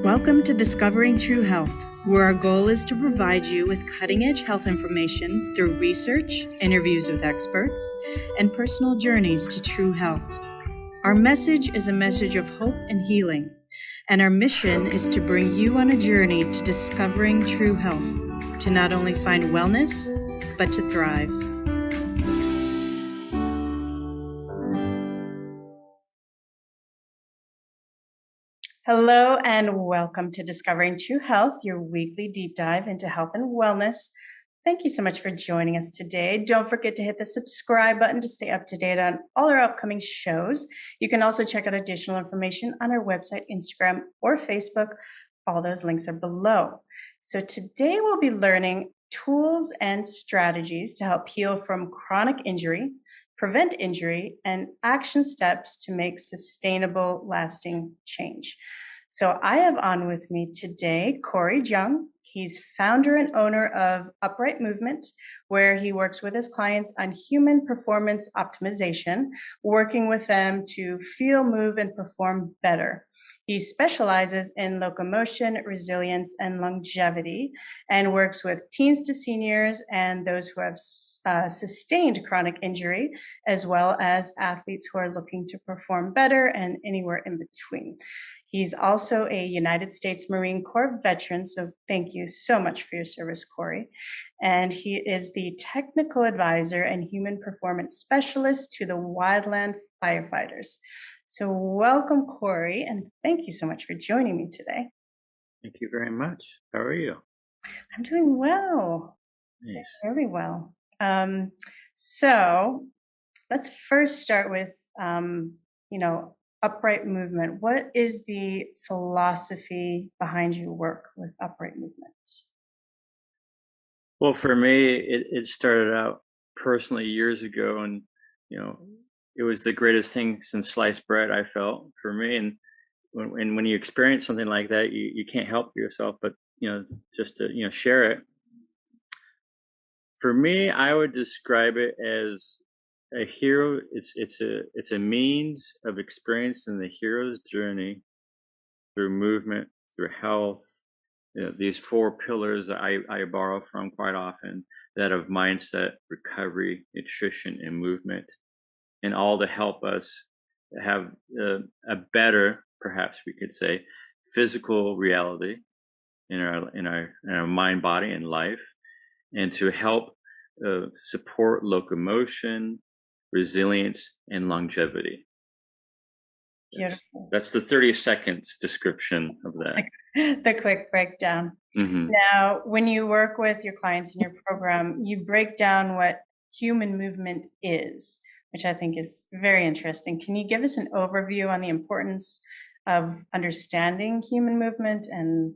Welcome to Discovering True Health, where our goal is to provide you with cutting-edge health information through research, interviews with experts, and personal journeys to true health. Our message is a message of hope and healing, and our mission is to bring you on a journey to discovering true health, to not only find wellness, but to thrive. Hello and welcome to Discovering True Health, your weekly deep dive into health and wellness. Thank you so much for joining us today. Don't forget to hit the subscribe button to stay up to date on all our upcoming shows. You can also check out additional information on our website, Instagram, or Facebook. All those links are below. So today we'll be learning tools and strategies to help heal from chronic injury, prevent injury, and action steps to make sustainable, lasting change. So I have on with me today Corey Jung. He's founder and owner of Upright Movement, where he works with his clients on human performance optimization, working with them to feel, move, and perform better. He specializes in locomotion, resilience, and longevity, and works with teens to seniors and those who have sustained chronic injury, as well as athletes who are looking to perform better and anywhere in between. He's also a United States Marine Corps veteran, so thank you so much for your service, Corey. And he is the technical advisor and human performance specialist to the Wildland Firefighters. So welcome, Corey, and thank you so much for joining me today. Thank you very much. How are you? I'm doing well. Nice. Very well. So let's first start with, Upright Movement. What is the philosophy behind your work with Upright Movement? Well, for me, it started out personally years ago, and it was the greatest thing since sliced bread, I felt, for me. And when you experience something like that, you can't help yourself but just to share it. For me, I would describe it as a hero. It's a means of experiencing the hero's journey through movement, through health. These four pillars that I borrow from quite often, that of mindset, recovery, nutrition, and movement, and all to help us have a better, perhaps we could say, physical reality in our mind, body, and life, and to help support locomotion, resilience, and longevity. Beautiful. That's the 30 seconds description of that. The quick breakdown. Mm-hmm. Now, when you work with your clients in your program, you break down what human movement is, which I think is very interesting. Can you give us an overview on the importance of understanding human movement and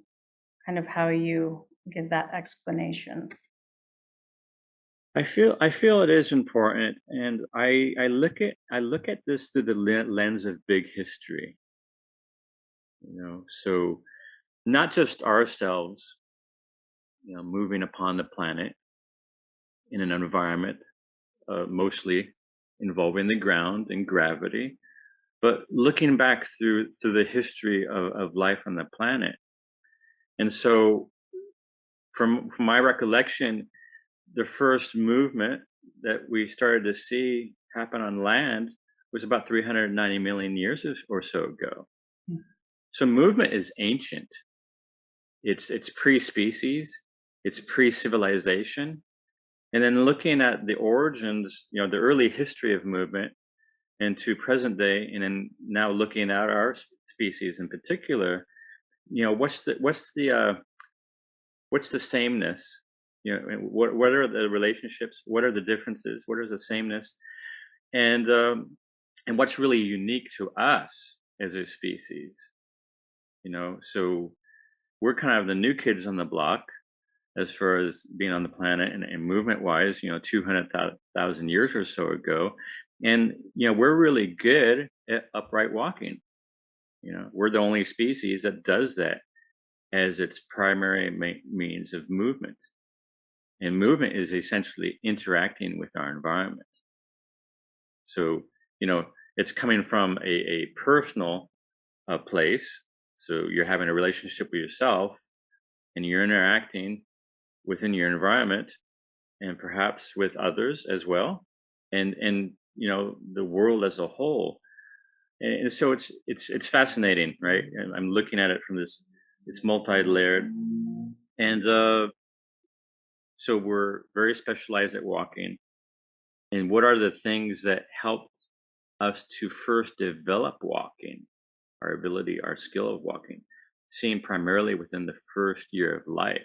kind of how you give that explanation? I feel it is important, and I look at this through the lens of big history. So not just ourselves, moving upon the planet in an environment mostly involving the ground and gravity, but looking back through the history of life on the planet. And so from my recollection, the first movement that we started to see happen on land was about 390 million years or so ago. Mm-hmm. So movement is ancient. It's pre-species, it's pre-civilization. And then looking at the origins, the early history of movement into present day, and then now looking at our species in particular, what's the sameness? What are the relationships? What are the differences? What is the sameness? And what's really unique to us as a species? So we're kind of the new kids on the block as far as being on the planet and movement-wise. 200,000 years or so ago, and we're really good at upright walking. We're the only species that does that as its primary means of movement. And movement is essentially interacting with our environment. So, it's coming from a personal place. So you're having a relationship with yourself, and you're interacting within your environment, and perhaps with others as well, and the world as a whole. And so it's fascinating, right? And I'm looking at it from this, it's multi-layered. And so we're very specialized at walking. And what are the things that helped us to first develop walking, our ability, our skill of walking, seen primarily within the first year of life?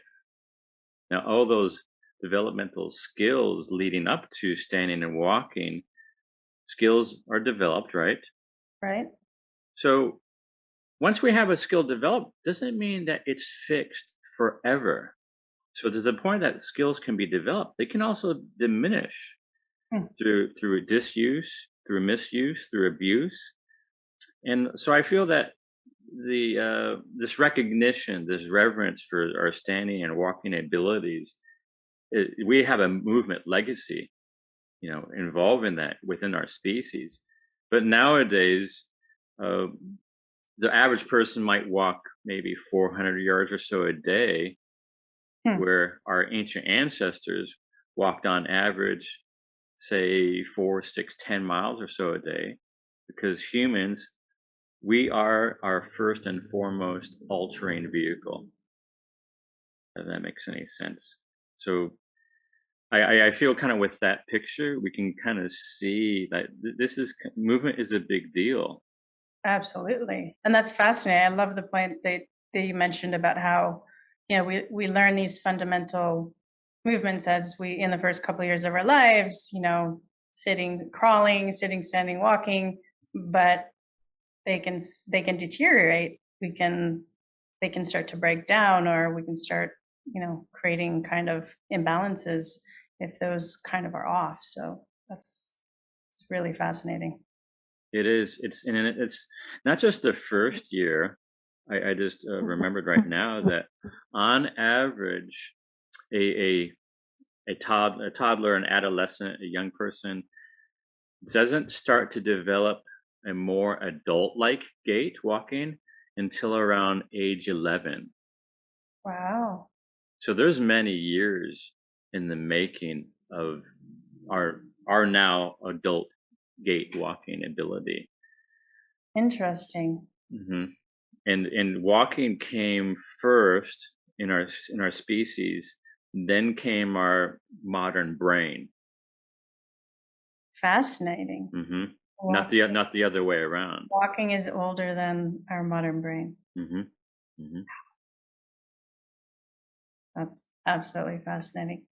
Now, all those developmental skills leading up to standing and walking, skills are developed, right? Right. So once we have a skill developed, doesn't mean that it's fixed forever. So there's a point that skills can be developed. They can also diminish Hmm. through disuse, through misuse, through abuse. And so I feel that the this recognition, this reverence for our standing and walking abilities, we have a movement legacy, involved in that within our species. But nowadays, uh, the average person might walk maybe 400 yards or so a day, Hmm. where our ancient ancestors walked on average, say 4, 6, 10 miles or so a day, because humans, we are our first and foremost all-terrain vehicle. If that makes any sense. So I feel kind of with that picture, we can kind of see that this is movement is a big deal. Absolutely. And that's fascinating. I love the point that you mentioned about how, we learn these fundamental movements as we in the first couple of years of our lives, sitting, crawling, sitting, standing, walking, but they can deteriorate. They can start to break down, or we can start, creating kind of imbalances if those kind of are off. So it's really fascinating. It is. It's not just the first year. I just remembered right now that on average, a a a toddler, an adolescent, a young person doesn't start to develop a more adult-like gait walking until around age 11. Wow. So there's many years in the making of our now adult gait walking ability. Interesting. hmm and walking came first in our species, then came our modern brain. Fascinating. hmm not Walk, the other way around. walking is older than our modern brain. hmm hmm That's absolutely fascinating.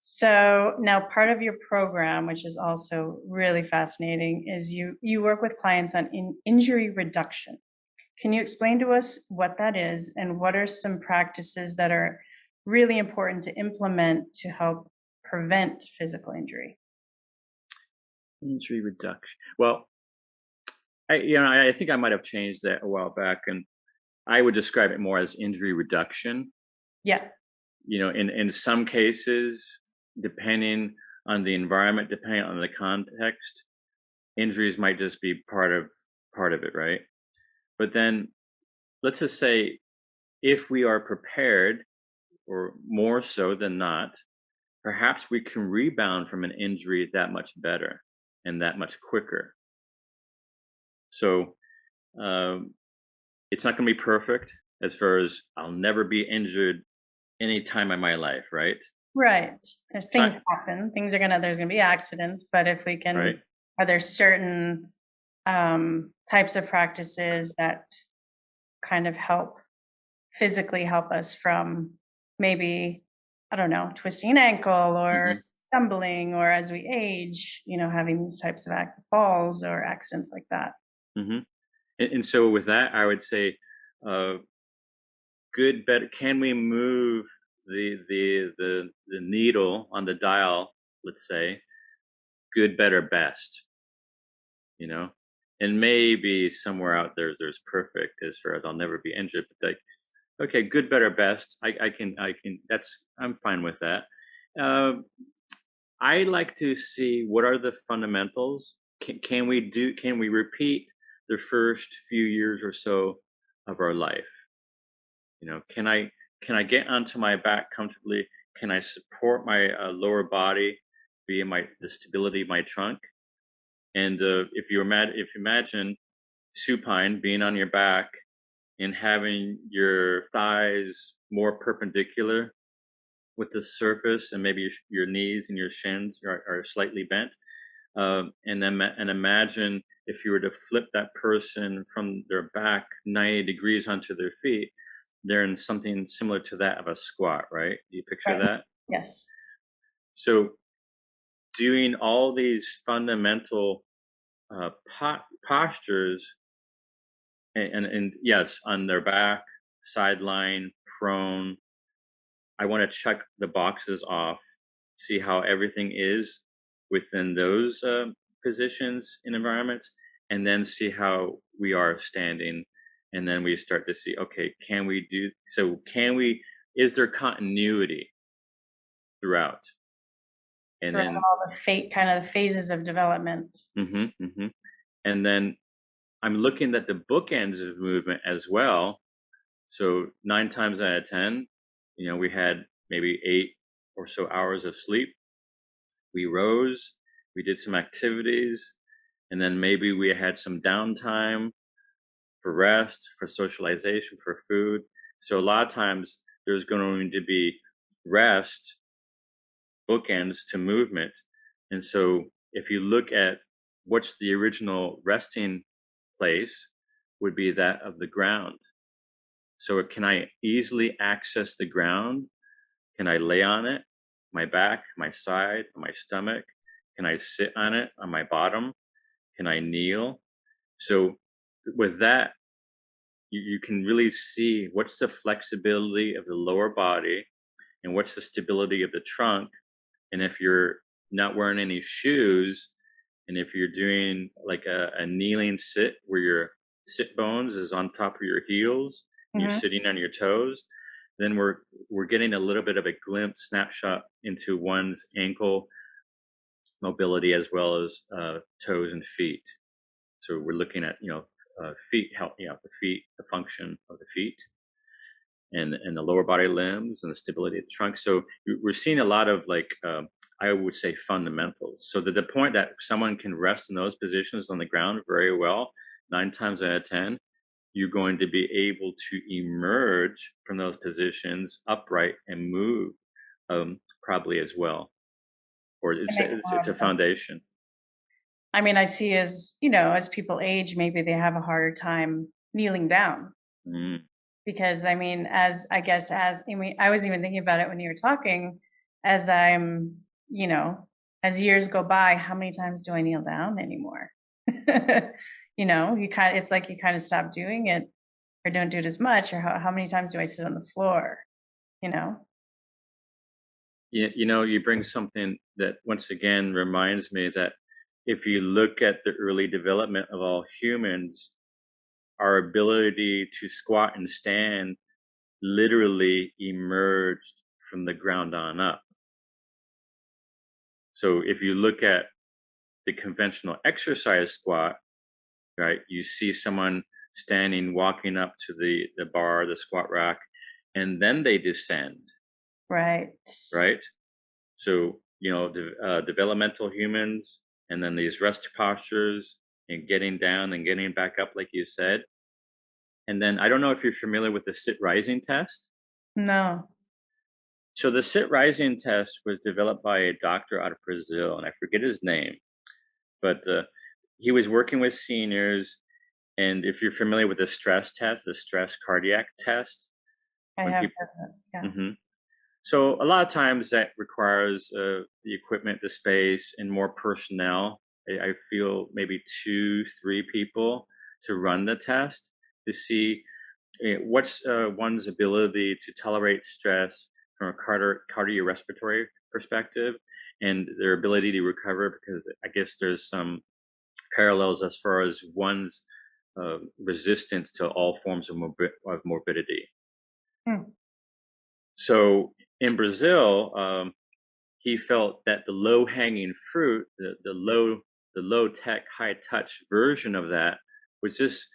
So now part of your program, which is also really fascinating, is you work with clients on injury reduction. Can you explain to us what that is and what are some practices that are really important to implement to help prevent physical injury? Injury reduction. Well, I think I might have changed that a while back, and I would describe it more as injury reduction. Yeah. In some cases, depending on the environment, depending on the context, injuries might just be part of it, right? But then let's just say, if we are prepared, or more so than not, perhaps we can rebound from an injury that much better and that much quicker. So um, it's not going to be perfect, as far as I'll never be injured any time in my life, right? Right. There's It's things not happen. There's gonna be accidents, but if we can, right. are there certain types of practices that kind of help physically help us from maybe, I don't know, twisting an ankle or hmm stumbling, or as we age, having these types of falls or accidents like that. hmm and so with that, I would say, uh, good, better. Can we move the needle on the dial? Let's say good, better, best. You know, and maybe somewhere out there's perfect, as far as I'll never be injured. But like, okay, good, better, best. I can. That's I'm fine with that. Uh, I like to see what are the fundamentals. Can we repeat the first few years or so of our life. Can I get onto my back comfortably? Can I support my lower body via the stability of my trunk? And if you imagine supine being on your back and having your thighs more perpendicular with the surface, and maybe your knees and your shins are slightly bent, and imagine if you were to flip that person from their back 90 degrees onto their feet, they're in something similar to that of a squat, right? Do you picture Right. that? Yes. So doing all these fundamental postures, and yes, on their back, sideline, prone, I want to check the boxes off, see how everything is within those positions and environments, and then see how we are standing. And then we start to see, okay, can we do so? Is there continuity throughout? And Throughout then, all the kind of the phases of development. hmm hmm and then I'm looking at the bookends of movement as well. So 9 times out of 10, we had maybe 8 or so hours of sleep. We rose, we did some activities, and then maybe we had some downtime for rest, for socialization, for food. So a lot of times there's going to be rest, bookends to movement. And so if you look at what's the original resting place, would be that of the ground. So can I easily access the ground? Can I lay on it, my back, my side, my stomach? Can I sit on it on my bottom? Can I kneel? So with that, you can really see what's the flexibility of the lower body and what's the stability of the trunk. And if you're not wearing any shoes, and if you're doing like a kneeling sit where your sit bones is on top of your heels and you're Hmm. sitting on your toes, then we're getting a little bit of a glimpse, snapshot into one's ankle mobility as well as toes and feet. So we're looking at feet help, the feet, the function of the feet, and the lower body limbs and the stability of the trunk. So we're seeing a lot of like I would say fundamentals. So the point that someone can rest in those positions on the ground very well, 9 times out of 10, you're going to be able to emerge from those positions upright and move, probably as well. Or It it's makes it's, a lot it's of a sense. foundation. I mean, I see as people age, maybe they have a harder time kneeling down Mm, because I mean, I was even thinking about it when you were talking, as you know, as years go by, how many times do I kneel down anymore? It's like you kind of stop doing it or don't do it as much, or how many times do I sit on the floor? You know? you bring something that once again reminds me that if you look at the early development of all humans, our ability to squat and stand literally emerged from the ground on up. So if you look at the conventional exercise squat, right, you see someone standing, walking up to the bar, the squat rack, and then they descend, Right. right? So, developmental humans, and then these rest postures, and getting down and getting back up, like you said. And then I don't know if you're familiar with the sit rising test. No. So the sit rising test was developed by a doctor out of Brazil, and I forget his name, but he was working with seniors. And if you're familiar with the stress test, the stress cardiac test, I when have people, heard of it. Yeah. hmm so a lot of times that requires the equipment, the space, and more personnel. I feel maybe 2, 3 people to run the test to see what's one's ability to tolerate stress from a cardiorespiratory perspective, and their ability to recover. Because I guess there's some parallels as far as one's resistance to all forms of morbidity. Hmm. So in Brazil, he felt that the low hanging fruit, the low tech, high touch version of that was just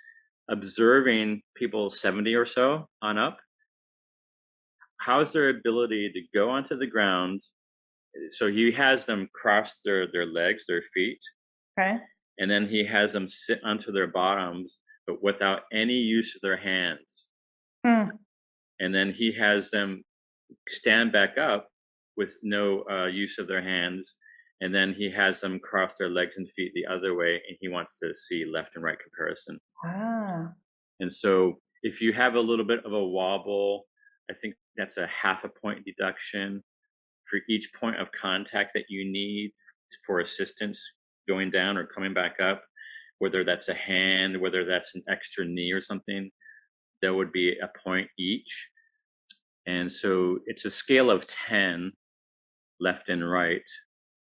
observing people 70 or so on up, how's their ability to go onto the ground. So he has them cross their legs, their feet, Okay. and then he has them sit onto their bottoms, but without any use of their hands. Hmm. And then he has them stand back up with no use of their hands. And then he has them cross their legs and feet the other way, and he wants to see left and right comparison. Ah. And so if you have a little bit of a wobble, I think that's a half a point deduction for each point of contact that you need for assistance going down or coming back up, whether that's a hand, whether that's an extra knee or something, that would be a point each. And so it's a scale of 10 left and right.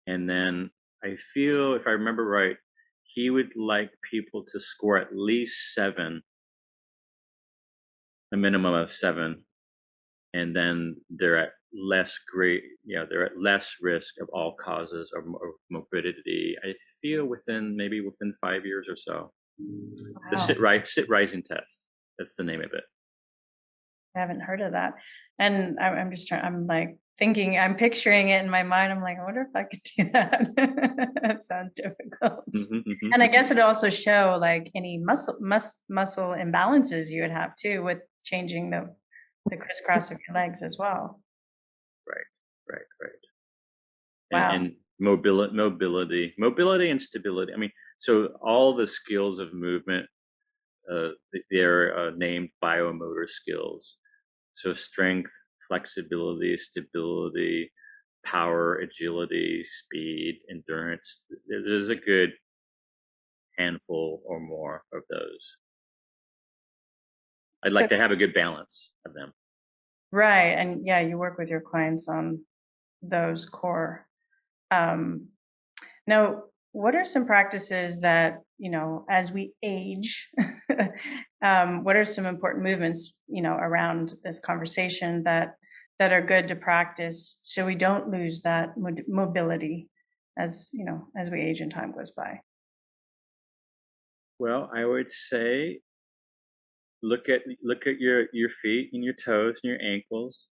And then I feel, if I remember right, he would like people to score at least 7, a minimum of 7. And then they're at they're at less risk of all causes of morbidity. I feel maybe within 5 years or so. The Wow. sit rising test. That's the name of it. I haven't heard of that. And I'm just trying, I'm like thinking, I'm picturing it in my mind. I'm like, I wonder if I could do that. That sounds difficult. Hmm, hmm, And I hmm. guess it also show like any muscle imbalances you would have too with changing the crisscross of your legs as well. Right, right, right. Wow. And mobility and stability. I mean, so all the skills of movement, they're named biomotor skills. So strength, flexibility, stability, power, agility, speed, endurance. There's a good handful or more of those. I'd So like to have a good balance of them. right. And yeah, you work with your clients on those core. Um, Now, what are some practices that, as we age, what are some important movements, around this conversation that are good to practice so we don't lose that mobility as we age and time goes by? Well, I would say look at your feet and your toes and your ankles.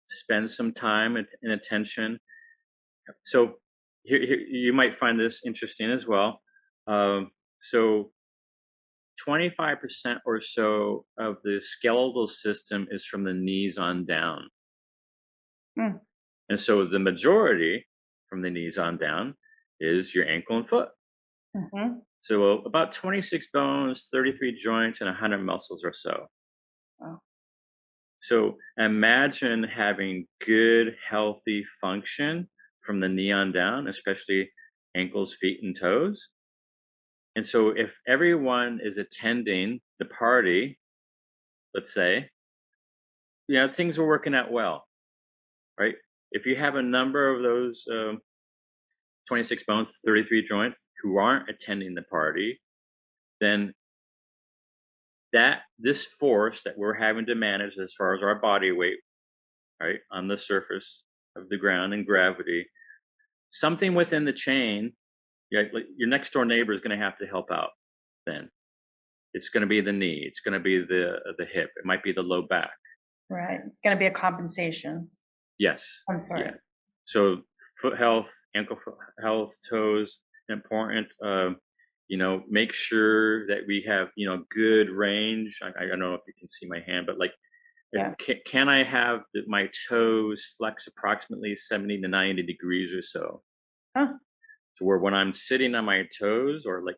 Spend some time and attention. So here you might find this interesting as well. So 25% or so of the skeletal system is from the knees on down. Mm, And so the majority from the knees on down is your ankle and foot. hmm. So about 26 bones, 33 joints, and 100 muscles or so. Wow. So imagine having good, healthy function from the knee on down, especially ankles, feet, and toes. And so if everyone is attending the party, let's say, things are working out well, right? If you have a number of those 26 bones, 33 joints who aren't attending the party, then that this force that we're having to manage as far as our body weight, right, on the surface of the ground and gravity, something within the chain, like your next door neighbor is going to have to help out. Then it's going to be the knee, it's going to be the hip, it might be the low back. Right. It's going to be a compensation. Yes, I'm sorry. yeah. So foot health, ankle health, toes, important. Make sure that we have good range. I don't know if you can see my hand, but like, Yeah. can I have my toes flex approximately 70 to 90 degrees or so? Huh. To where when I'm sitting on my toes, or like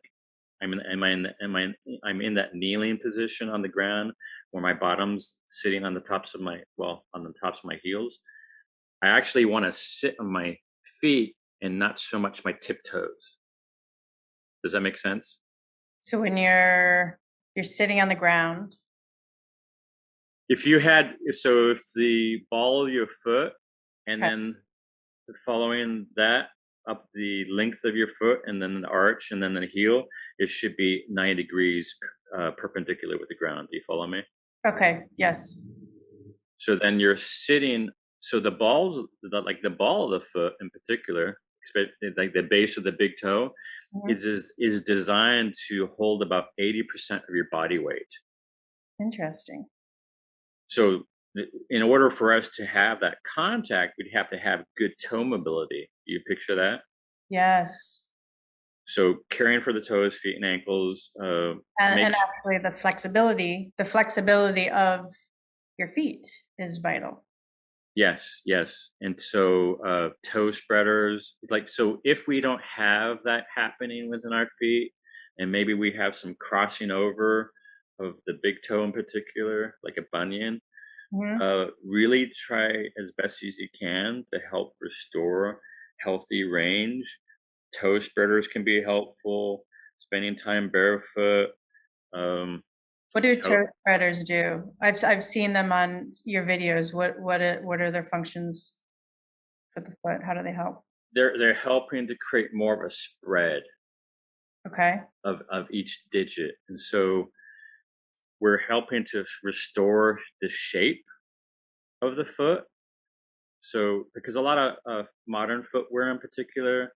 I'm in that kneeling position on the ground, where my bottom's sitting on the tops of on the tops of my heels. I actually want to sit on my feet and not so much my tiptoes. Does that make sense? So when you're sitting on the ground. If the ball of your foot, and Okay. then following that up the length of your foot, and then the arch, and then the heel, it should be 90 degrees perpendicular with the ground. Do you follow me? Okay. Yes. So then you're sitting. So like the ball of the foot in particular, like the base of the big toe, Mhm. is designed to hold about 80% of your body weight. Interesting. So, in order for us to have that contact, we'd have to have good toe mobility. Do you picture that? Yes. So, caring for the toes, feet, and ankles And makes actually the flexibility of your feet is vital. yes, yes. And so, toe spreaders, like, so if we don't have that happening within our feet, and maybe we have some crossing over of the big toe in particular, like a bunion, Mhm. really try as best as you can to help restore healthy range. Toe spreaders can be helpful. Spending time barefoot. Um, What do toe, toe spreaders do? I've seen them on your videos. What are their functions for the foot? How do they help? they're helping to create more of a spread Okay. of each digit, and so we're helping to restore the shape of the foot. So because a lot of modern footwear in particular,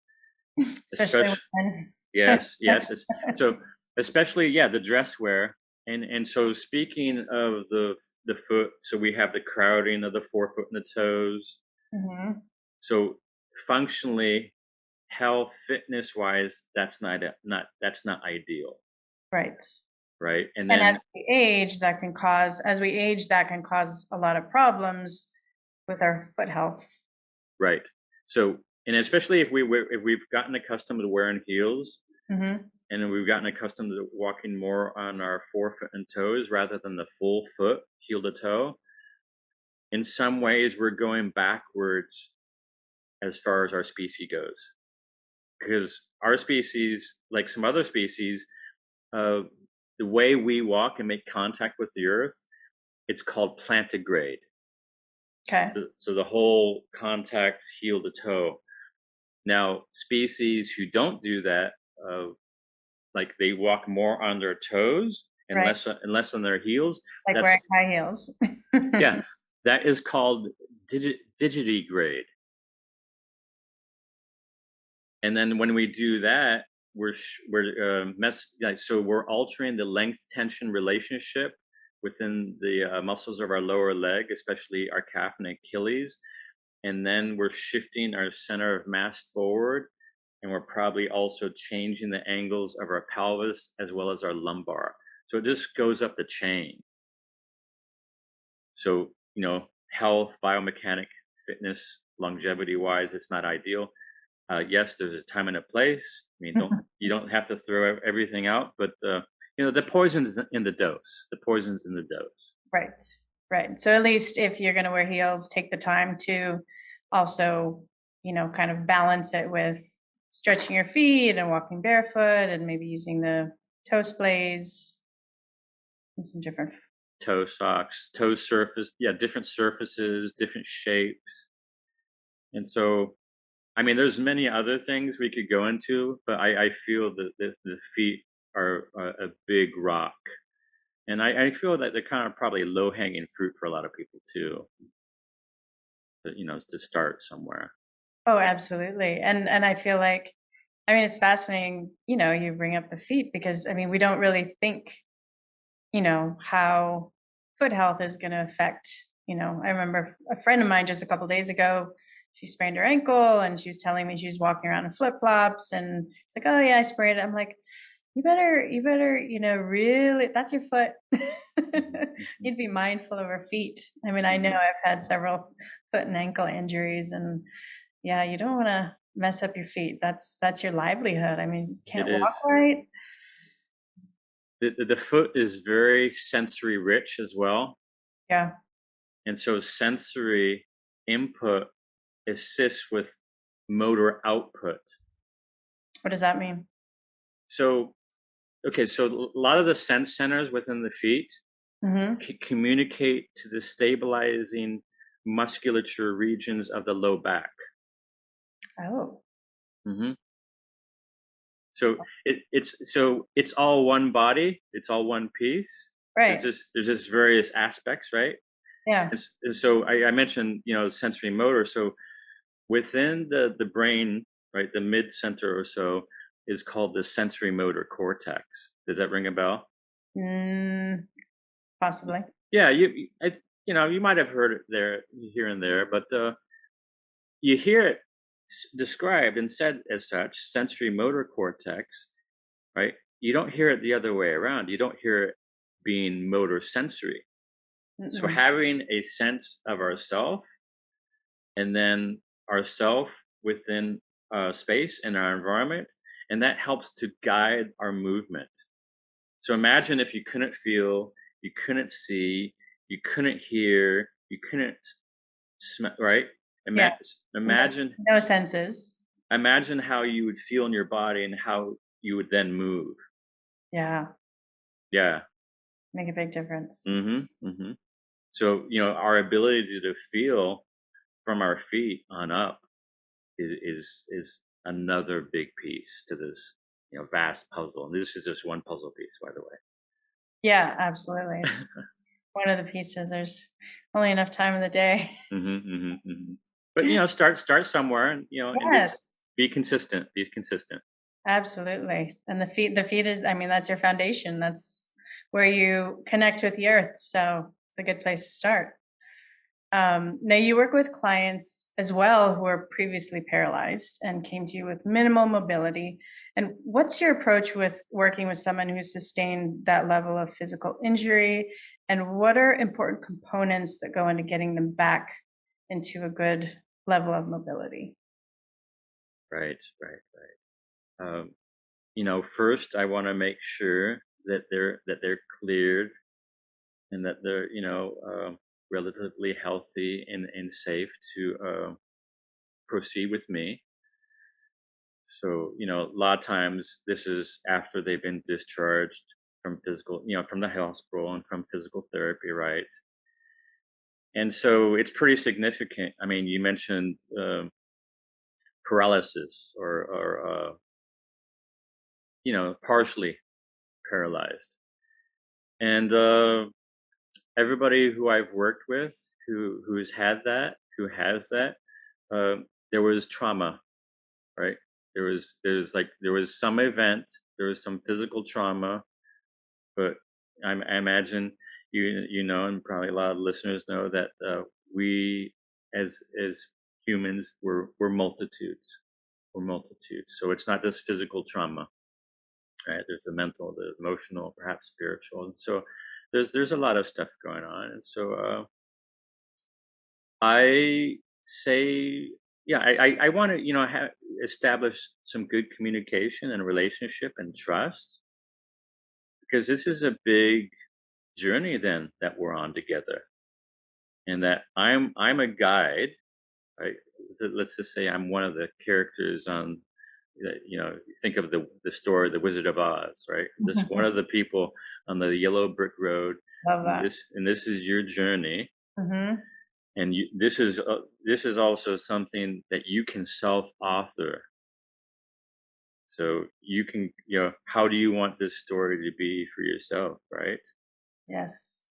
Especially especially when yes, yes. So especially, yeah, the dress wear, and so speaking of the foot, so we have the crowding of the forefoot and the toes. Mhm. So functionally, health, fitness wise, that's not ideal, Right. right? And And then as we age, that can cause a lot of problems with our foot health. right, so and especially if we've gotten accustomed to wearing heels, Mhm. and then we've gotten accustomed to walking more on our forefoot and toes rather than the full foot, heel to toe. In some ways, we're going backwards as far as our species goes. Because our species, like some other species, uh, the way we walk and make contact with the earth, it's called plantigrade. Okay. So the whole contact, heel to toe. Now, species who don't do that, uh, like they walk more on their toes Right. and less on their heels. Like That's wearing high heels. yeah, that is called digitigrade. And then when we do that, we're like, so we're altering the length tension relationship within the muscles of our lower leg, especially our calf and Achilles. And then we're shifting our center of mass forward, and we're probably also changing the angles of our pelvis as well as our lumbar. So it just goes up the chain. So, health, biomechanic, fitness, longevity wise, it's not ideal. Yes, there's a time and a place. I mean, you don't have to throw everything out, but the poison's in the dose. The poison's in the dose. Right. Right. So at least if you're going to wear heels, take the time to also, kind of balance it with stretching your feet and walking barefoot and maybe using the toe splays and some different. Toe socks, toe surface, yeah, different surfaces, different shapes, and so I mean, there's many other things we could go into, but I feel that the feet are a big rock, and I feel that they're kind of probably low hanging fruit for a lot of people too. To start somewhere. Oh, absolutely. And I feel like, I mean, it's fascinating, you bring up the feet because I mean, we don't really think, how foot health is going to affect, I remember a friend of mine just a couple days ago, she sprained her ankle and she was telling me she was walking around in flip-flops and it's like, oh yeah, I sprained it. I'm like, you better, really, that's your foot. Mhm. You'd be mindful of her feet. I mean, I know Mhm. I've had several foot and ankle injuries and yeah, you don't want to mess up your feet. That's your livelihood. I mean, you It can't walk is. right. The foot is very sensory rich as well, Yeah. and so sensory input assists with motor output. What does that mean? So, okay, so a lot of the sense centers within the feet Mhm. communicate to the stabilizing musculature regions of the low back. Oh, Hmm. So it's all one body. It's all one piece. right. There's just various aspects, right? Yeah. And so I mentioned sensory motor. So within the brain, right, the mid center or so, is called the sensory motor cortex. Does that ring a bell? Mm, possibly. Yeah, you might have heard it there here and there, but you hear it described and said as such, sensory motor cortex, right? You don't hear it the other way around. You don't hear it being motor sensory. So Mm-mm. having a sense of ourself and then ourself within space and our environment, and that helps to guide our movement. So imagine if you couldn't feel, you couldn't see, you couldn't hear, you couldn't smell, right? Yeah. No, Imagine no senses. imagine how you would feel in your body and how you would then move. Yeah. Yeah. Make a big difference. Mhm. So, our ability to feel from our feet on up is another big piece to this, vast puzzle. And this is just one puzzle piece, by the way. Yeah, absolutely. It's one of the pieces. There's only enough time in the day. But start somewhere, and and Yes, just be consistent. Be consistent. absolutely. And the feet is, I mean, that's your foundation. That's where you connect with the earth. So it's a good place to start. Now, you work with clients as well who are previously paralyzed and came to you with minimal mobility. And what's your approach with working with someone who's sustained that level of physical injury? And what are important components that go into getting them back into a good level of mobility? Right, right. First I want to make sure that they're cleared and that they're relatively healthy and safe to proceed with me. So a lot of times this is after they've been discharged from from the hospital and from physical therapy, right? And so it's pretty significant. I mean, you mentioned paralysis or partially paralyzed, and everybody who I've worked with who has that, there was trauma, right? There was some event, there was some physical trauma, but I imagine and probably a lot of listeners know that we as humans we're multitudes. We're multitudes. So it's not just physical trauma, right? There's the mental, the emotional, perhaps spiritual, and so there's a lot of stuff going on, and so I say, yeah, I want to establish some good communication and relationship and trust because this is a big journey then that we're on together, and that I'm a guide, right? Let's just say I'm one of the characters on think of the story The Wizard of Oz, right? Just one of the people on the yellow brick road, Love and that. this is your journey, Hmm. and this is also something that you can self-author. So you can, how do you want this story to be for yourself, right? Yes.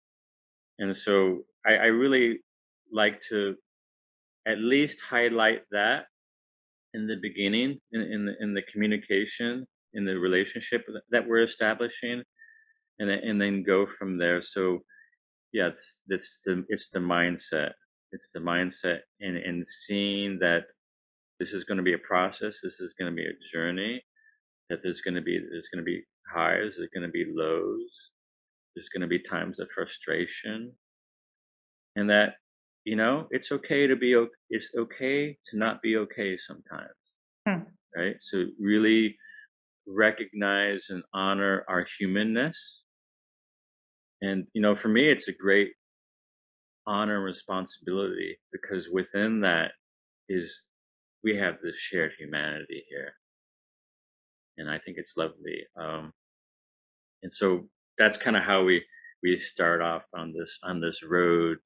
And so I really like to at least highlight that in the beginning, in the communication, in the relationship that we're establishing, and then go from there. So yeah, it's the mindset. It's the mindset, and seeing that this is going to be a process. This is going to be a journey. That there's going to be highs. There's going to be lows. There's going to be times of frustration, and that it's okay to be. It's okay to not be okay sometimes, Hmm. right? So really recognize and honor our humanness, and for me, it's a great honor and responsibility because within that is we have this shared humanity here, and I think it's lovely. And so that's kind of how we start off on this road,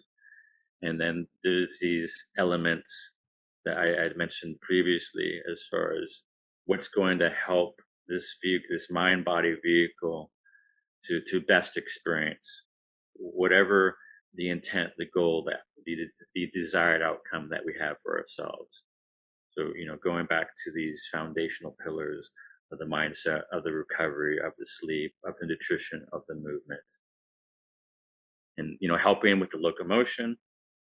and then there's these elements that I had mentioned previously as far as what's going to help this mind body vehicle to best experience whatever the intent, the goal, that the desired outcome that we have for ourselves. So going back to these foundational pillars of the mindset, of the recovery, of the sleep, of the nutrition, of the movement, and helping with the locomotion,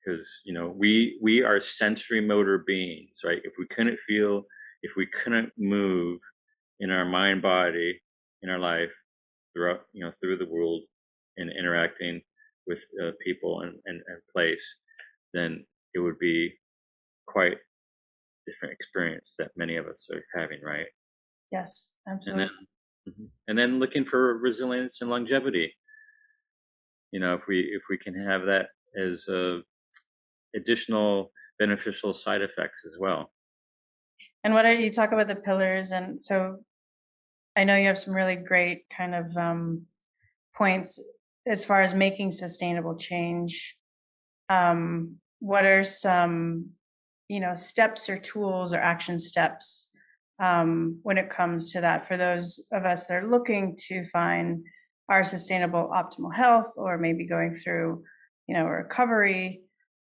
because we are sensory motor beings, right? If we couldn't feel, if we couldn't move in our mind, body, in our life, throughout through the world, and interacting with people and place, then it would be quite different experience that many of us are having, right? Yes, And then absolutely. looking for resilience and longevity. If we can have that as additional beneficial side effects as well. And what are you talk about the pillars? And so I know you have some really great kind of points as far as making sustainable change. What are some, steps or tools or action steps when it comes to that for those of us that are looking to find our sustainable optimal health or maybe going through, recovery?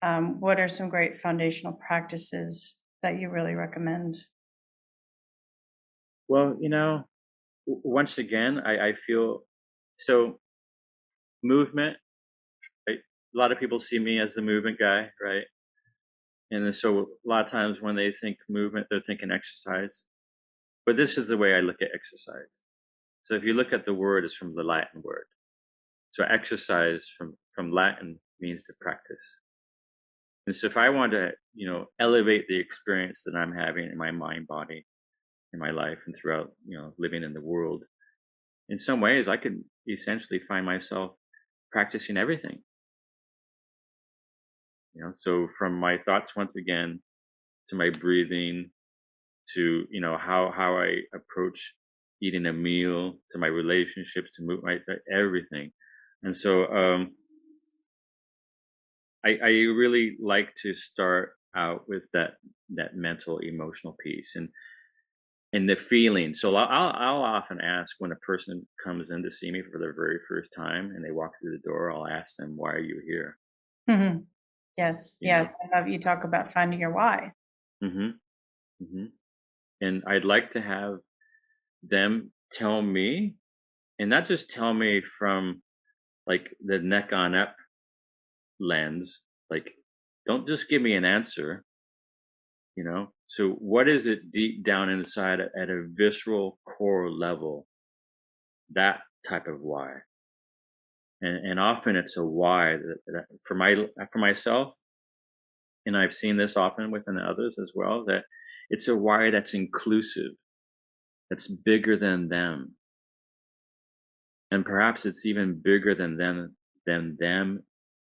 What are some great foundational practices that you really recommend? Well, once again, I feel so movement. Right? A lot of people see me as the movement guy, right? And then so a lot of times when they think movement, they're thinking exercise. But this is the way I look at exercise. So if you look at the word, it's from the Latin word. So exercise from Latin means to practice. And so if I want to, elevate the experience that I'm having in my mind, body, in my life, and throughout, living in the world, in some ways, I could essentially find myself practicing everything. So from my thoughts, once again, to my breathing, to how I approach eating a meal, to my relationships, to move my everything. And so I really like to start out with that mental emotional piece and the feeling. So I'll often ask when a person comes in to see me for the very first time and they walk through the door, I'll ask them, "Why are you here?" Mhm. Yes, You know. yes. I love you talk about finding your why. hmm hmm And I'd like to have them tell me, and not just tell me from like the neck on up lens. Like, don't just give me an answer. So what is it deep down inside at a visceral core level, that type of why? And often it's a why that for myself, and I've seen this often within others as well, that it's a why that's inclusive, that's bigger than them, and perhaps it's even bigger than them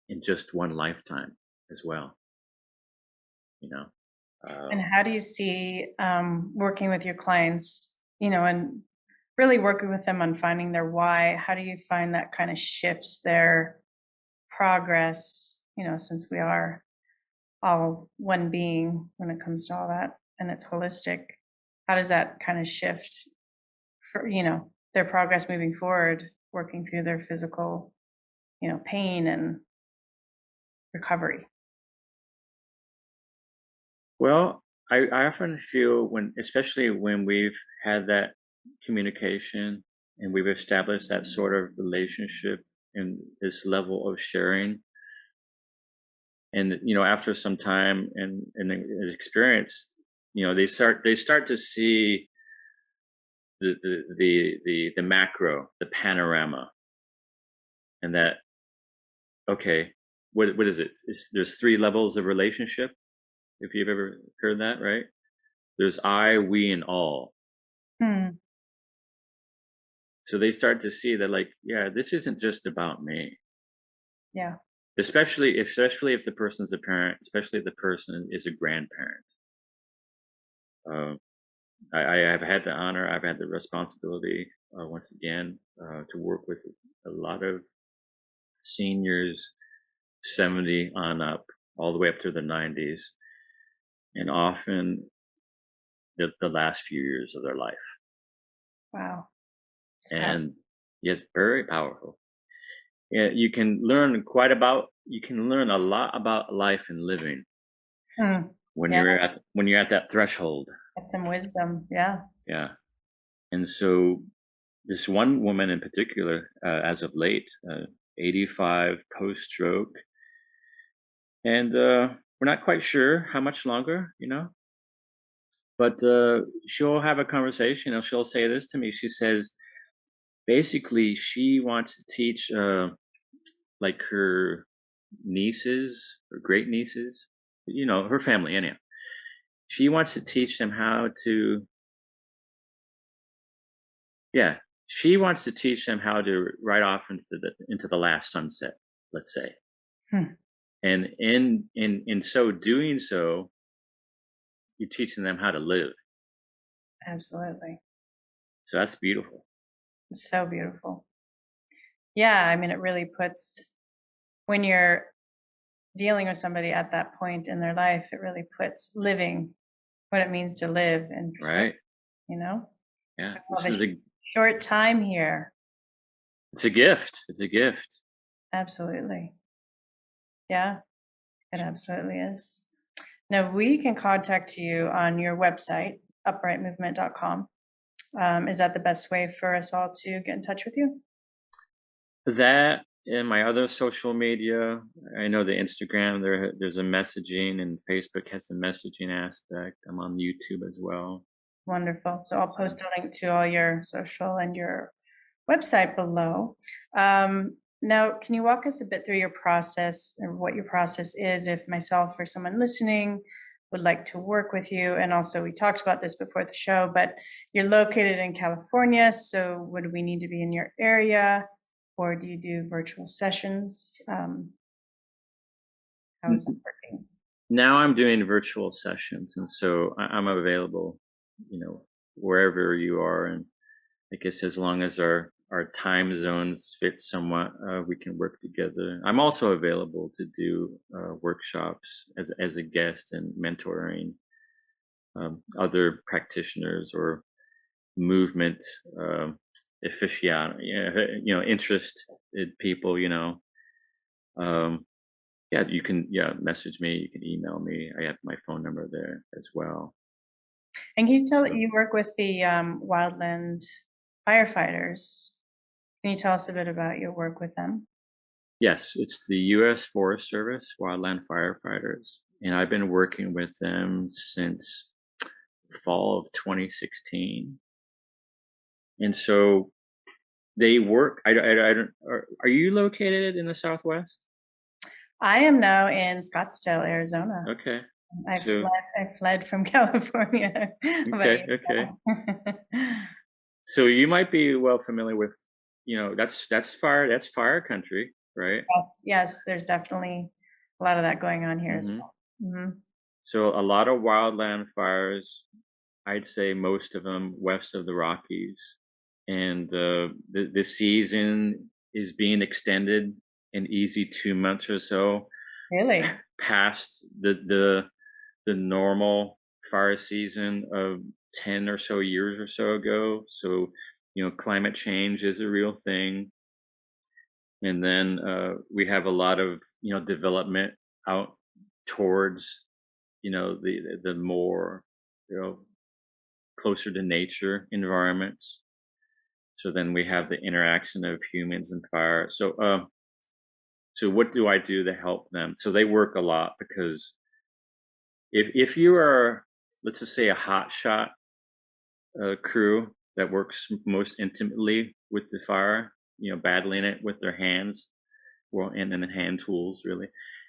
in just one lifetime as well. You know, And um, how do you see working with your clients, and really working with them on finding their why? How do you find that kind of shifts their progress, since we are all one being when it comes to all that and it's holistic? How does that kind of shift for, their progress moving forward, working through their physical, pain and recovery? well, I often feel when, especially when we've had that communication and we've established that sort of relationship and this level of sharing, and after some time and experience, they start to see the macro, the panorama, and that, okay, what is it? There's three levels of relationship. If you've ever heard that, right? There's I, we, and all. Hmm. So they start to see that, like, yeah, this isn't just about me. Yeah. Especially if the person's a parent, especially if the person is a grandparent. Um, I have had the honor, I've had the responsibility, once again, to work with a lot of seniors, 70 on up, all the way up to the 90s, and often the last few years of their life. Wow. It's powerful. And yes, very powerful. Yeah, you can learn a lot about life and living Hmm. when Yeah. you're at that threshold. That's some wisdom. Yeah. Yeah. And so this one woman in particular, as of late, 85, post-stroke, and we're not quite sure how much longer, but she'll have a conversation and she'll say this to me. She says, basically, she wants to teach like her nieces or great nieces, her family, anyhow. She wants to teach them how to, yeah, she wants to teach them how to ride off into the last sunset, let's say. Hmm. And in so doing so, you're teaching them how to live. Absolutely. So that's beautiful. It's so beautiful. Yeah, I mean, it really puts, when you're dealing with somebody at that point in their life, it really puts living, what it means to live in perspective, Right. you know? Yeah. We have a short time here. It's a gift. It's a gift. Absolutely. Yeah, it absolutely is. Now, we can contact you on your website, uprightmovement.com. Is that the best way for us all to get in touch with you? That and my other social media, I know the Instagram, there's a messaging, and Facebook has a messaging aspect. I'm on YouTube as well. Wonderful. So I'll So post a link to all your social and your website below. Now, can you walk us a bit through your process or what your process is if myself or someone listening would like to work with you? And also, we talked about this before the show, but you're located in California. So, would we need to be in your area or do you do virtual sessions? How is that n- working? now I'm doing virtual sessions, and so I'm available, wherever you are. And I guess as long as our time zones fit somewhat, we can work together. I'm also available to do workshops as a guest and mentoring other practitioners or movement aficionado, interested people. Um, yeah, you can message me. You can email me. I have my phone number there as well. And can you tell that So you work with the Wildland Firefighters? Can you tell us a bit about your work with them? yes, it's the U.S. Forest Service Wildland Firefighters, and I've been working with them since fall of 2016. And so they work. I don't. Are you located in the Southwest? I am now in Scottsdale, Arizona. Okay. I So fled, I fled from California, but okay. yeah. So you might be well familiar with, that's fire country, right? Yes, there's definitely a lot of that going on here as Hmm. well. Hmm. So a lot of wildland fires, I'd say most of them west of the Rockies, and the season is being extended an easy 2 months or so Really? past the normal fire season of 10 or so years or so ago. So climate change is a real thing. And then we have a lot of development out towards the more you know closer to nature environments. So then we have the interaction of humans and fire. So what do I do to help them? So they work a lot, because if you are, let's just say, a hot shot crew that works most intimately with the fire, battling it with their hands, well, and then hand tools, really.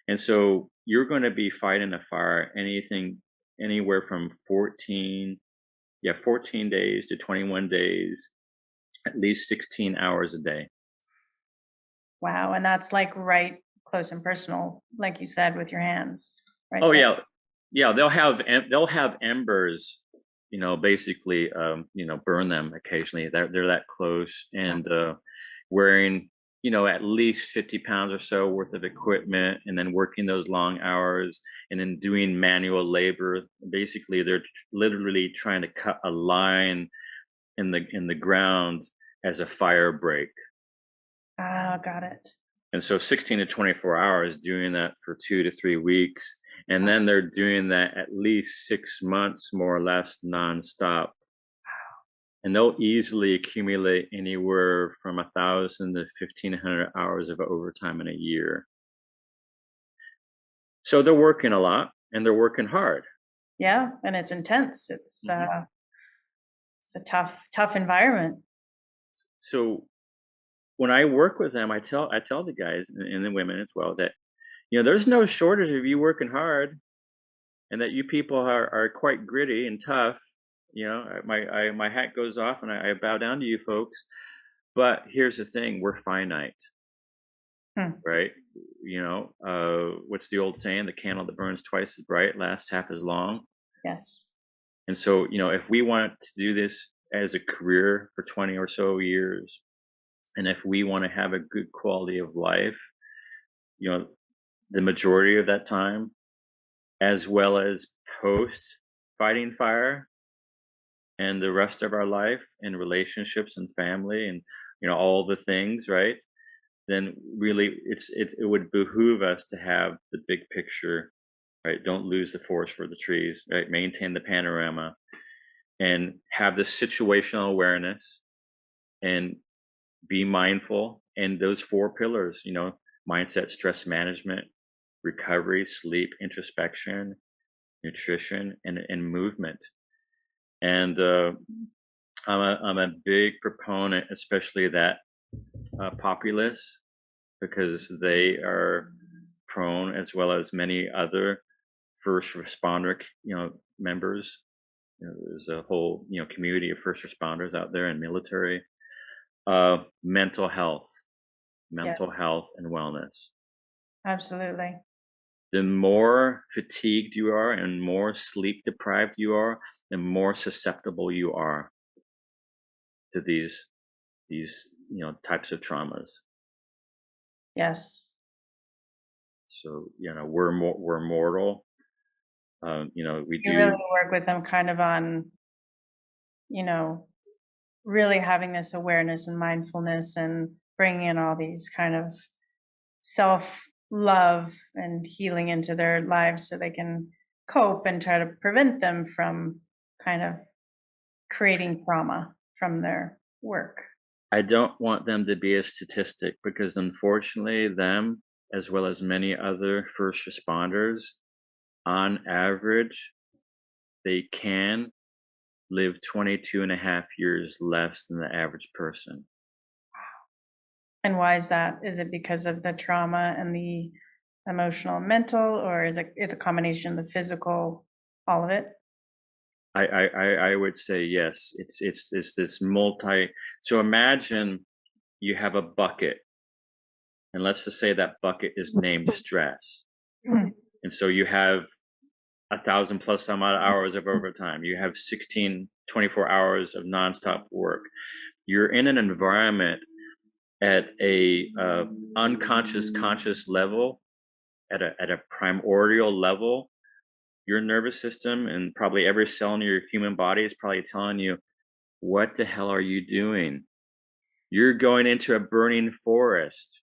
And so you're going to be fighting a fire anywhere from 14 days to 21 days, at least 16 hours a day. Wow. And that's like right close and personal, like you said, with your hands right Oh there. yeah, yeah. They'll have embers, basically, burn them occasionally. They're that close, and wearing, at least 50 pounds or so worth of equipment, and then working those long hours, and then doing manual labor. Basically, they're literally trying to cut a line in the ground as a fire break. Ah, got it. And so 16 to 24 hours doing that for 2 to 3 weeks. And then they're doing that at least 6 months, more or less, nonstop. and they'll easily accumulate anywhere from 1,000 to 1,500 hours of overtime in a year. So they're working a lot and they're working hard. Yeah, and it's intense. Mhm. It's a tough environment. So when I work with them, I tell the guys and the women as well that there's no shortage of you working hard, and that you people are quite gritty and tough. My hat goes off, and I bow down to you folks. But here's the thing: we're finite, Hmm. right? What's the old saying? The candle that burns twice as bright lasts half as long. Yes. And so, if we want to do this as a career for 20 or so years, and if we want to have a good quality of life, you know, the majority of that time, as well as post fighting fire and the rest of our life and relationships and family and all the things, right? Then really it would behoove us to have the big picture, right? Don't lose the forest for the trees, right? Maintain the panorama and have this situational awareness and be mindful. And those four pillars, mindset, stress management, recovery, sleep, introspection, nutrition, and movement. And I'm a big proponent, especially that populace, because they are prone, as well as many other first responder, members. There's a whole community of first responders out there and military. Mental health, Yeah, and wellness. absolutely. The more fatigued you are and more sleep deprived you are, the more susceptible you are to these types of traumas. Yes. So we're mortal. We You really do. work with them kind of on, you know, really having this awareness and mindfulness and bringing in all these kind of self love and healing into their lives so they can cope and try to prevent them from kind of creating trauma from their work. I don't want them to be a statistic, because unfortunately, them, as well as many other first responders, on average, they can live 22 and a half years less than the average person. And why is that? Is it because of the trauma and the emotional and mental, or is it's a combination of the physical, all of it? I would say yes. It's this multi. So imagine you have a bucket, and let's just say that bucket is named stress, Mm. and so you have 1,000 plus some odd hours of overtime. You have 16, 24 hours of nonstop work. You're in an environment at a unconscious conscious level, at a primordial level. Your nervous system and probably every cell in your human body is probably telling you, what the hell are you doing? You're going into a burning forest.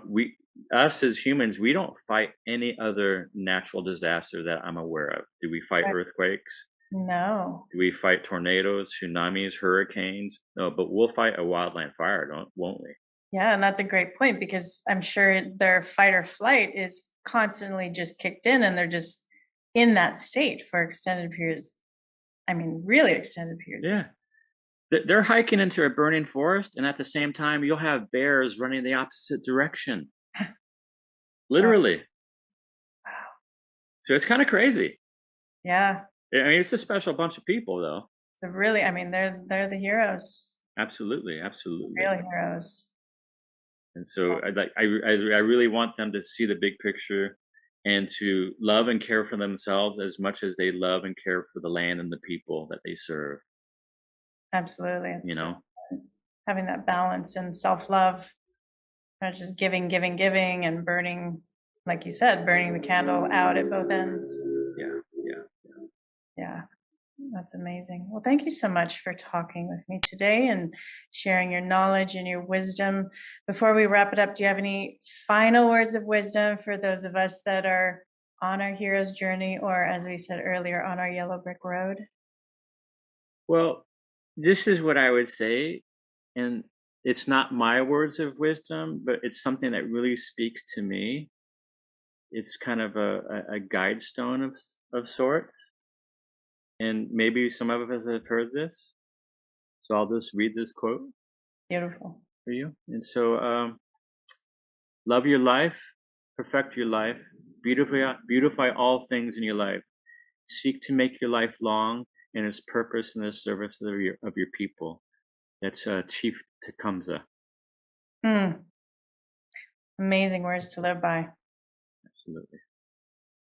We us as humans, we don't fight any other natural disaster that I'm aware of. Do we fight Right. earthquakes? No. Do we fight tornadoes, tsunamis, hurricanes? No, but we'll fight a wildland fire, don't won't we? Yeah, and that's a great point because I'm sure their fight or flight is constantly just kicked in and they're just in that state for extended periods. I mean, really extended periods. Yeah. They're hiking into a burning forest, and at the same time, you'll have bears running the opposite direction, Oh, literally. wow. So it's kind of crazy. Yeah. I mean, it's a special bunch of people, though. So really, I mean, they're the heroes, Absolutely, absolutely. real heroes. And so I really want them to see the big picture and to love and care for themselves as much as they love and care for the land and the people that they serve. Absolutely. You It's know? having that balance and self-love, not just giving, giving, giving, and burning, like you said, burning the candle out at both ends. Yeah, yeah. Yeah, that's amazing. Well, thank you so much for talking with me today and sharing your knowledge and your wisdom. Before we wrap it up, do you have any final words of wisdom for those of us that are on our hero's journey, or as we said earlier, on our yellow brick road? Well, this is what I would say, and it's not my words of wisdom, but it's something that really speaks to me. It's kind of a guide stone of sorts, and maybe some of us have heard this. So I'll just read this quote Beautiful. for you. And so, love your life, perfect your life, beautify all things in your life. Seek to make your life long and its purpose in the service of your people. That's Chief Tecumseh. Mm, amazing words to live by. Absolutely.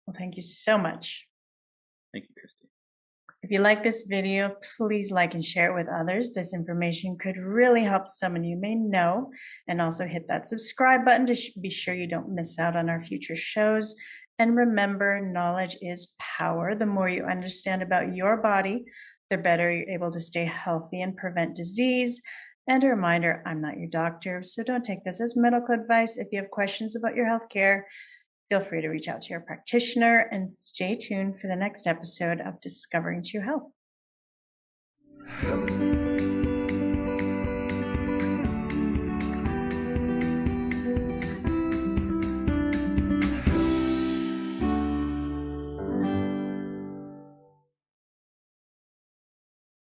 Well, thank you so much. Thank you, Christy. If you like this video, please like and share it with others. This information could really help someone you may know. And also hit that subscribe button to be sure you don't miss out on our future shows. And remember, knowledge is power. The more you understand about your body, the better you're able to stay healthy and prevent disease. And a reminder, I'm not your doctor, so don't take this as medical advice. If you have questions about your healthcare, feel free to reach out to your practitioner and stay tuned for the next episode of Discovering True Health.